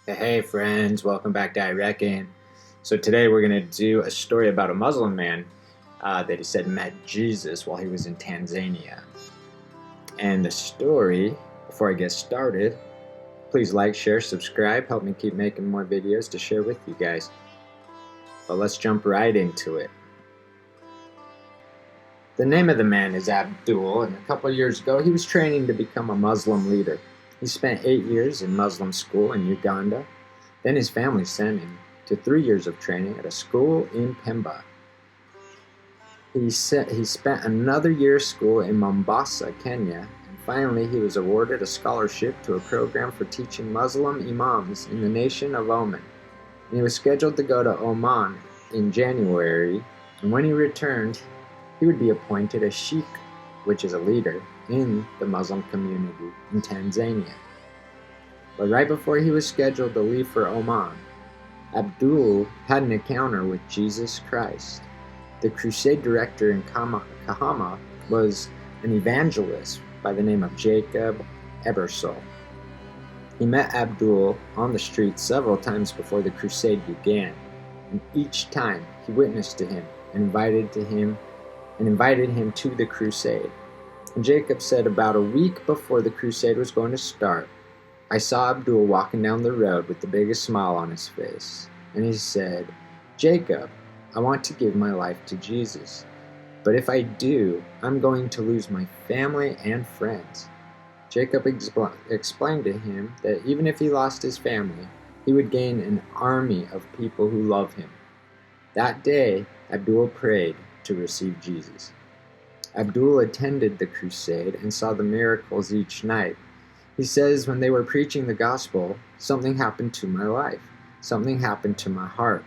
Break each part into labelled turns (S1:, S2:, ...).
S1: Hey friends, welcome back to I Reckon. So today we're going to do a story about a Muslim man that he said met Jesus while he was in Tanzania. And the story, before I get started, please like, share, subscribe, help me keep making more videos to share with you guys. But let's jump right into it. The name of the man is Abdul, and a couple years ago he was training to become a Muslim leader. He spent 8 years in Muslim school in Uganda. Then his family sent him to 3 years of training at a school in Pemba. He spent another year of school in Mombasa, Kenya, and finally he was awarded a scholarship to a program for teaching Muslim imams in the nation of Oman. And he was scheduled to go to Oman in January, and when he returned, he would be appointed a sheikh, which is a leader in the Muslim community in Tanzania. But right before he was scheduled to leave for Oman, Abdul had an encounter with Jesus Christ. The crusade director in Kahama was an evangelist by the name of Jacob Ebersol. He met Abdul on the street several times before the crusade began, and each time he witnessed to him and invited him to the crusade. And Jacob said about a week before the crusade was going to start, I saw Abdul walking down the road with the biggest smile on his face, and he said, Jacob, I want to give my life to Jesus, but if I do, I'm going to lose my family and friends. Jacob explained to him that even if he lost his family, he would gain an army of people who love him. That day, Abdul prayed to receive Jesus. Abdul attended the crusade and saw the miracles each night. He says, when they were preaching the gospel, something happened to my life. Something happened to my heart.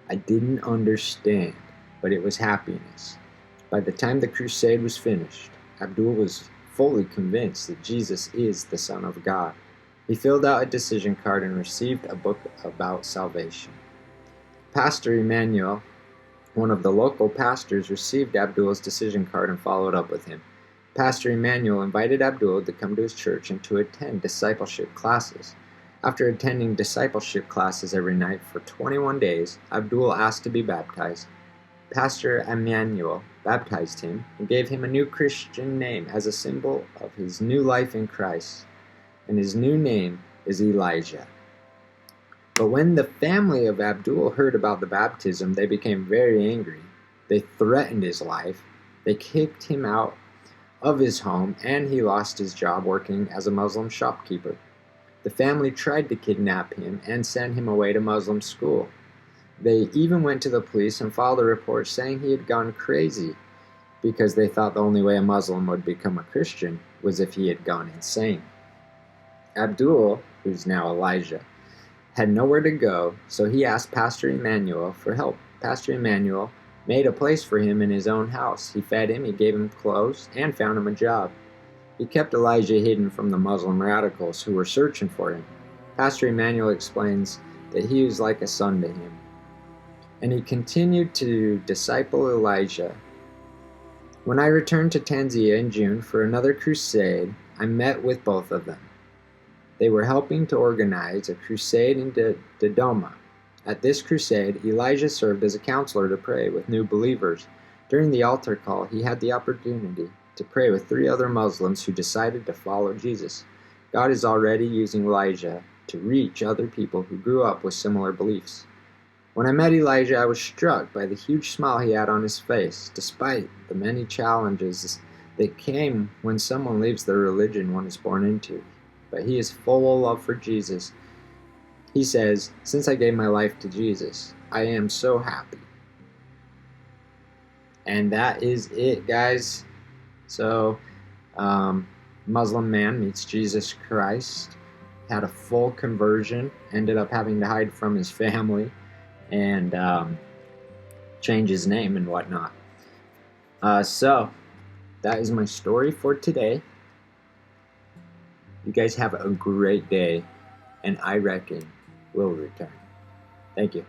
S1: I didn't understand, but it was happiness. By the time the crusade was finished, Abdul was fully convinced that Jesus is the Son of God. He filled out a decision card and received a book about salvation. Pastor Emmanuel, one of the local pastors, received Abdul's decision card and followed up with him. Pastor Emmanuel invited Abdul to come to his church and to attend discipleship classes. After attending discipleship classes every night for 21 days, Abdul asked to be baptized. Pastor Emmanuel baptized him and gave him a new Christian name as a symbol of his new life in Christ, and his new name is Elijah. But when the family of Abdul heard about the baptism, they became very angry. They threatened his life. They kicked him out of his home, and he lost his job working as a Muslim shopkeeper. The family tried to kidnap him and send him away to Muslim school. They even went to the police and filed a report saying he had gone crazy because they thought the only way a Muslim would become a Christian was if he had gone insane. Abdul, who's now Elijah, had nowhere to go, so he asked Pastor Emmanuel for help. Pastor Emmanuel made a place for him in his own house. He fed him, he gave him clothes, and found him a job. He kept Elijah hidden from the Muslim radicals who were searching for him. Pastor Emmanuel explains that he was like a son to him. And he continued to disciple Elijah. When I returned to Tanzania in June for another crusade, I met with both of them. They were helping to organize a crusade in Dodoma. At this crusade, Elijah served as a counselor to pray with new believers. During the altar call, he had the opportunity to pray with 3 other Muslims who decided to follow Jesus. God is already using Elijah to reach other people who grew up with similar beliefs. When I met Elijah, I was struck by the huge smile he had on his face, despite the many challenges that came when someone leaves the religion one is born into. But he is full of love for Jesus. He says, since I gave my life to Jesus, I am so happy. And that is it, guys. So, Muslim man meets Jesus Christ, had a full conversion, ended up having to hide from his family, and change his name and whatnot. So, that is my story for today. You guys have a great day, and I reckon we'll return. Thank you.